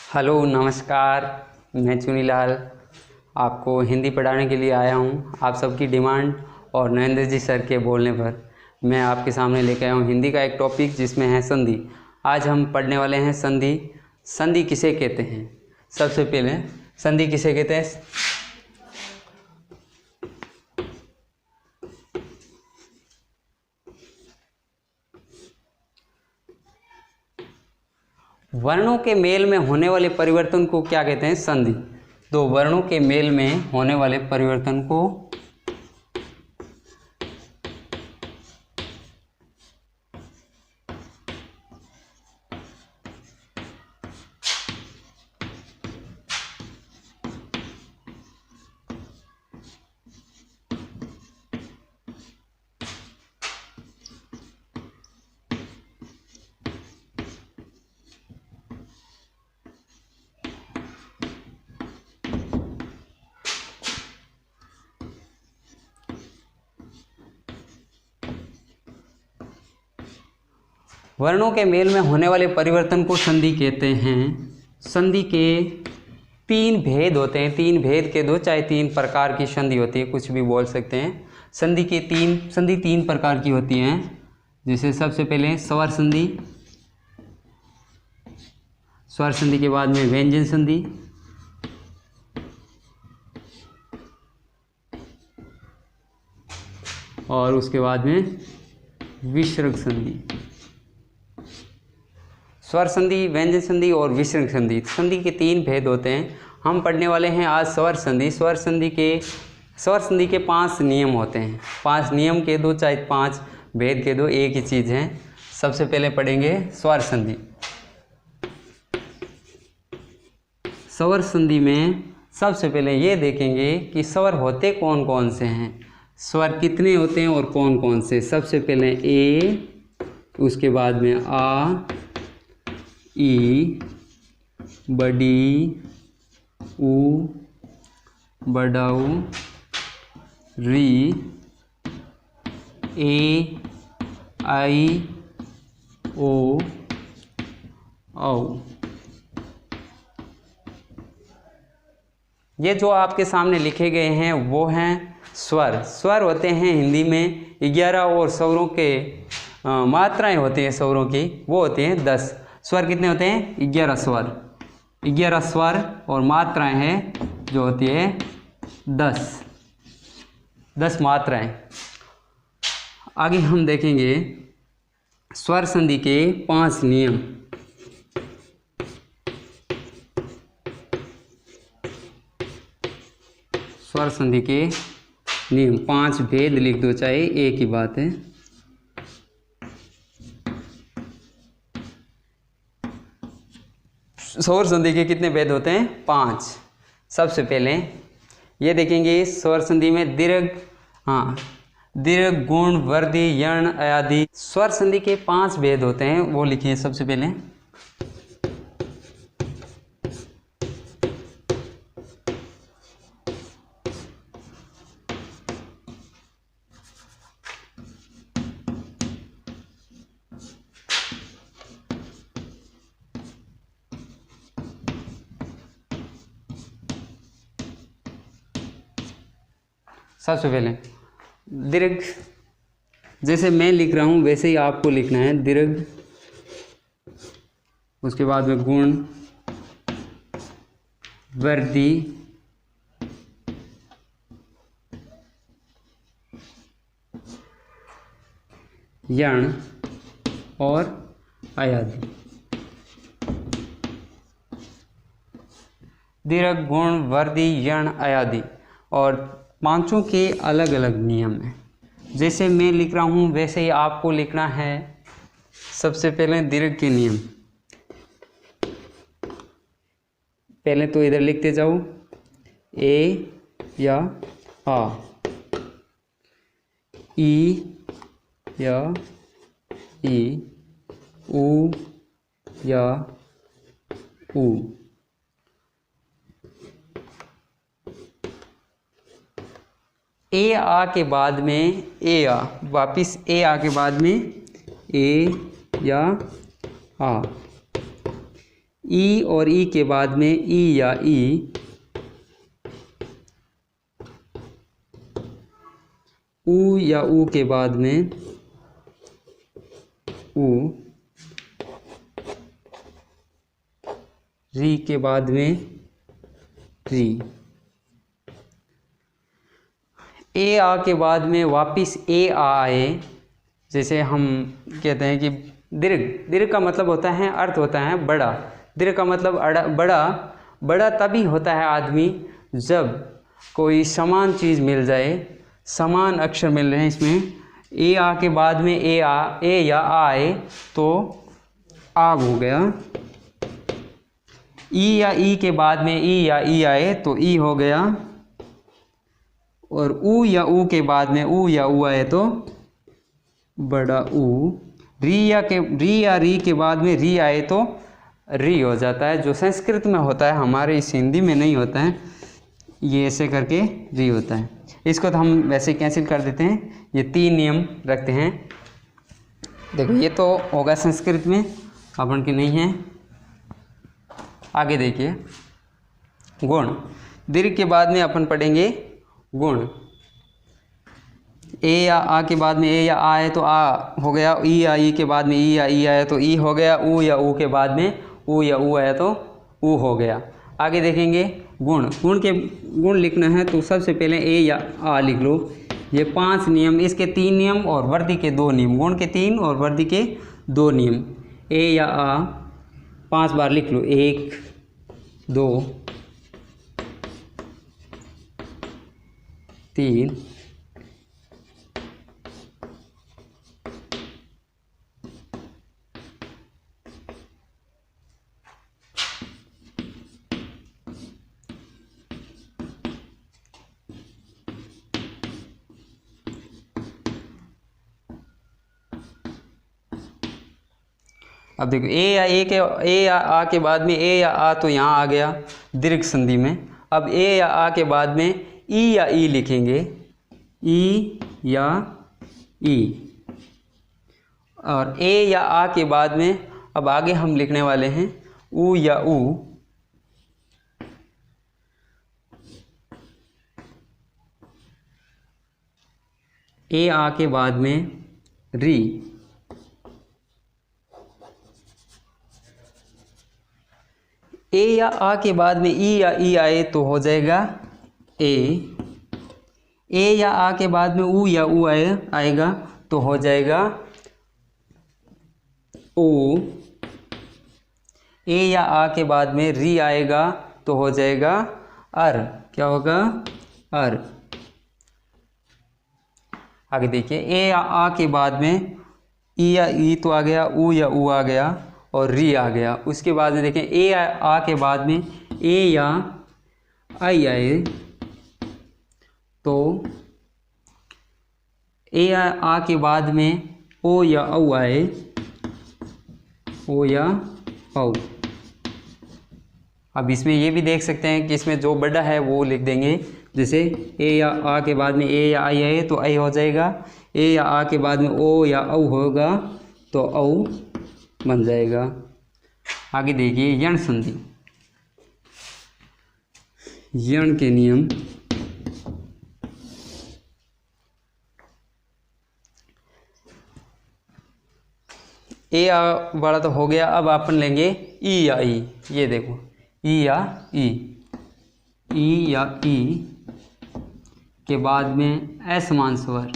Hello नमस्कार, मैं चुनीलाल आपको हिंदी पढ़ाने के लिए आया हूँ। आप सबकी डिमांड और नरेंद्र जी सर के बोलने पर मैं आपके सामने लेकर आया हूँ हिंदी का एक टॉपिक जिसमें है संधि। आज हम पढ़ने वाले हैं संधि। संधि किसे कहते हैं? सबसे पहले संधि किसे कहते हैं? वर्णों के मेल में होने वाले परिवर्तन को क्या कहते हैं? संधि। तो वर्णों के मेल में होने वाले परिवर्तन को वर्णों के मेल में होने वाले परिवर्तन को संधि कहते हैं। संधि के तीन भेद होते हैं, तीन भेद के दो, चाहे तीन प्रकार की संधि होती है, कुछ भी बोल सकते हैं। संधि तीन प्रकार की होती हैं। जैसे सबसे पहले स्वर संधि, स्वर संधि के बाद में व्यंजन संधि, और उसके बाद में विसर्ग संधि। स्वर संधि, व्यंजन संधि और विसर्ग संधि, संधि के तीन भेद होते हैं। हम पढ़ने वाले हैं आज स्वर संधि। स्वर संधि के 5 नियम होते हैं। 5 नियम के दो, चाहे 5 भेद के दो, एक ही चीज़ है। सबसे पहले पढ़ेंगे स्वर संधि। स्वर संधि में सबसे पहले ये देखेंगे कि स्वर होते कौन कौन से हैं, स्वर कितने होते हैं और कौन कौन से। सबसे पहले ए, उसके बाद में आ, ई, बड़ी, ऊ, बड़ाऊ, री, ए, आई, ओ, औ। ये जो आपके सामने लिखे गए हैं वो हैं स्वर। स्वर होते हैं हिंदी में 11 और स्वरों के मात्राएं होती हैं स्वरों की, वो होती हैं 10। स्वर कितने होते हैं? 11 स्वर। 11 स्वर और मात्राएं हैं जो होती है 10 मात्राएं। आगे हम देखेंगे स्वर संधि के 5 नियम। स्वर संधि के नियम 5 भेद लिख दो, चाहे एक ही बात है। स्वर संधि के कितने भेद होते हैं? 5। सबसे पहले ये देखेंगे स्वर संधि में दीर्घ, दीर्घ, गुण, वृद्धि, यण, अयादि। स्वर संधि के 5 भेद होते हैं, वो लिखिए सबसे पहले। सबसे पहले दीर्घ, जैसे मैं लिख रहा हूँ वैसे ही आपको लिखना है, दीर्घ। उसके बाद में गुण, वृद्धि, यण और अयादि। दीर्घ, गुण, वृद्धि, यण, अयादि, और 5 के अलग अलग नियम हैं। जैसे मैं लिख रहा हूँ वैसे ही आपको लिखना है। सबसे पहले दीर्घ के नियम, पहले तो इधर लिखते जाओ, ए या आ, ई या ई, ऊ या ऊ। ए आ के बाद में ए आ, वापिस ए आ के बाद में ए या आ, ई और ई के बाद में ई या ई, ऊ या ऊ के बाद में ऊ, री के बाद में री, ए आ के बाद में वापिस ए आए। जैसे हम कहते हैं कि दीर्घ, दीर्घ का मतलब होता है, अर्थ होता है बड़ा। दीर्घ का मतलब बड़ा, बड़ा तभी होता है आदमी जब कोई समान चीज़ मिल जाए, समान अक्षर मिल रहे हैं। इसमें ए आ के बाद में ए या आए तो आग हो गया। ई या ई के बाद में ई या ई आए तो ई हो गया। और ऊ या ऊ के बाद में ऊ या ऊ आए तो बड़ा ऊ। री या री के बाद में री आए तो री हो जाता है, जो संस्कृत में होता है, हमारे इस हिंदी में नहीं होता है। ये ऐसे करके री होता है। इसको तो हम वैसे कैंसिल कर देते हैं। ये 3 नियम रखते हैं। देखो ये तो होगा संस्कृत में, अपन की नहीं है। आगे देखिए गुण। दीर्घ के बाद में अपन पढ़ेंगे गुण। ए या आ के बाद में ए या आ है तो आ हो गया। ई या ई के बाद में ई या ई आया तो ई हो गया। ऊ या ऊ के बाद में ऊ या ऊ आया तो ऊ हो गया। आगे देखेंगे गुण। गुण लिखना है तो सबसे पहले ए या आ लिख लो। ये 5 नियम, इसके 3 नियम और वर्दी के 2 नियम। गुण के 3 और वर्दी के 2 नियम। ए या आ 5 बार लिख लो। 1 2 3 अब देखो ए या आ के बाद में ए या आ तो यहाँ आ गया दीर्घ संधि में। अब ए या आ के बाद में ई या ई लिखेंगे। ई या ई। और ए या आ के बाद में अब आगे हम लिखने वाले हैं ऊ या ऊ। ए आ के बाद में री। ए या आ के बाद में ई या ई आए तो हो जाएगा ए। ए या आ के बाद में ऊ या ऊ आएगा तो हो जाएगा ओ। ए या आ के बाद में री आएगा तो हो जाएगा अर। क्या होगा? अर। आगे देखिए ए या आ के बाद में ई या ई तो आ गया, ऊ या ऊ आ गया और री आ गया। उसके बाद में देखें ए या आ के बाद में ए या आई आए तो ए या आ के बाद में ओ या औ आए, ओ या औ। अब इसमें ये भी देख सकते हैं कि इसमें जो बड़ा है वो लिख देंगे। जैसे ए या आ के बाद में ए या आई आए तो आई हो जाएगा। ए या आ के बाद में ओ या औ होगा तो औ बन जाएगा। आगे देखिए यण संधि। यण के नियम। ए या वाला तो हो गया। अब अपन लेंगे ई या ई। ये देखो ई या ई। ई या ई के बाद में असमान स्वर।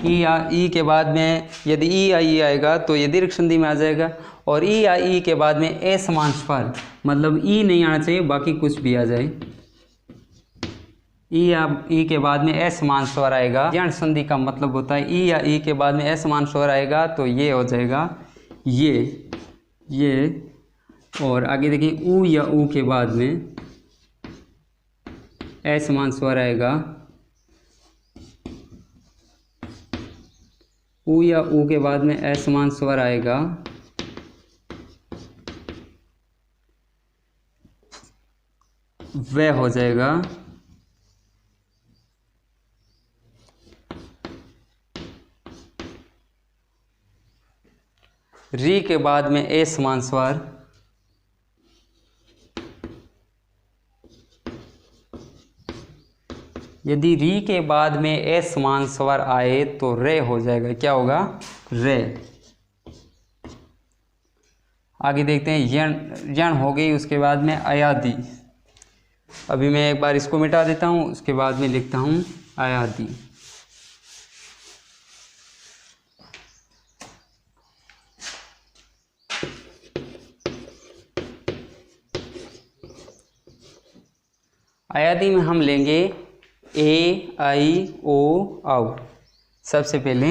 ई या ई के बाद में यदि ई या ई आएगा तो ये दीर्घ संधि में आ जाएगा। और ई या ई के बाद में असमान स्वर, मतलब ई नहीं आना चाहिए, बाकी कुछ भी आ जाए। ई या ई के बाद में असमान स्वर आएगा। यण संधि का मतलब होता है ई या ई के बाद में असमान स्वर आएगा तो ये हो जाएगा ये। और आगे देखिए ऊ या ऊ के बाद में असमान स्वर आएगा। ऊ या ऊ के बाद में असमान स्वर आएगा। वह हो जाएगा री के बाद में ए समान स्वर। यदि री के बाद में ए समान स्वर आए तो रे हो जाएगा। क्या होगा? रे। आगे देखते हैं यण। यण हो गई, उसके बाद में अयादि। अभी मैं एक बार इसको मिटा देता हूँ, उसके बाद में लिखता हूँ अयादि। अयादि में हम लेंगे ए, आई, ओ, औ। सबसे पहले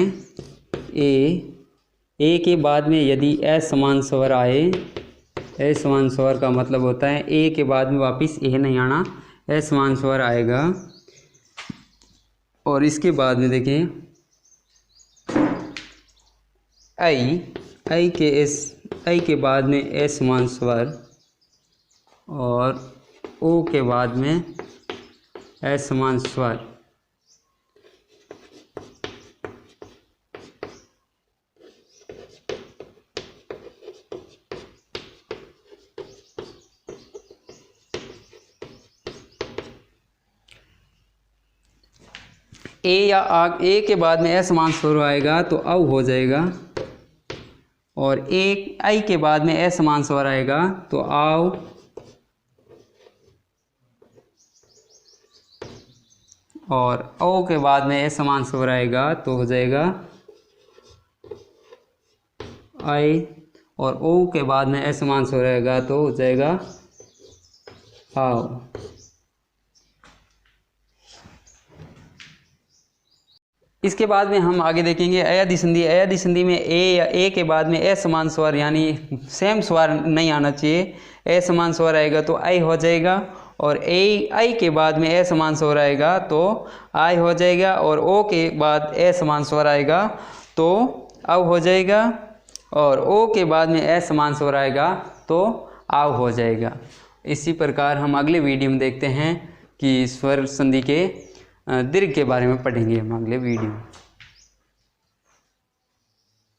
ए के बाद में यदि ए समान स्वर आए, ए समान स्वर का मतलब होता है ए के बाद में वापस ए नहीं आना, ए समान स्वर आएगा। और इसके बाद में देखें आई के बाद में ए समान स्वर और ओ के बाद में ए समान स्वर। ए के बाद में ए समान स्वर आएगा तो औ हो जाएगा, और आई के बाद में ए समान स्वर आएगा तो आओ, और ओ के बाद में ए समान स्वर आएगा तो हो जाएगा आई, और ओ के बाद में ए समान स्वर आएगा तो हो जाएगा आओ। इसके बाद में हम आगे देखेंगे अयादि संधि। अयादि संधि में ए के बाद में ए समान स्वर यानी सेम स्वर नहीं आना चाहिए, ए समान स्वर आएगा तो आई हो जाएगा, और आई के बाद में ए समान स्वर आएगा तो आई हो जाएगा, और ओ के बाद ए समान स्वर आएगा तो औ हो जाएगा, और ओ के बाद में ए समान स्वर आएगा तो आव हो जाएगा। इसी प्रकार हम अगले वीडियो में देखते हैं कि स्वर संधि के दीर्घ के बारे में पढ़ेंगे हम अगले वीडियो में।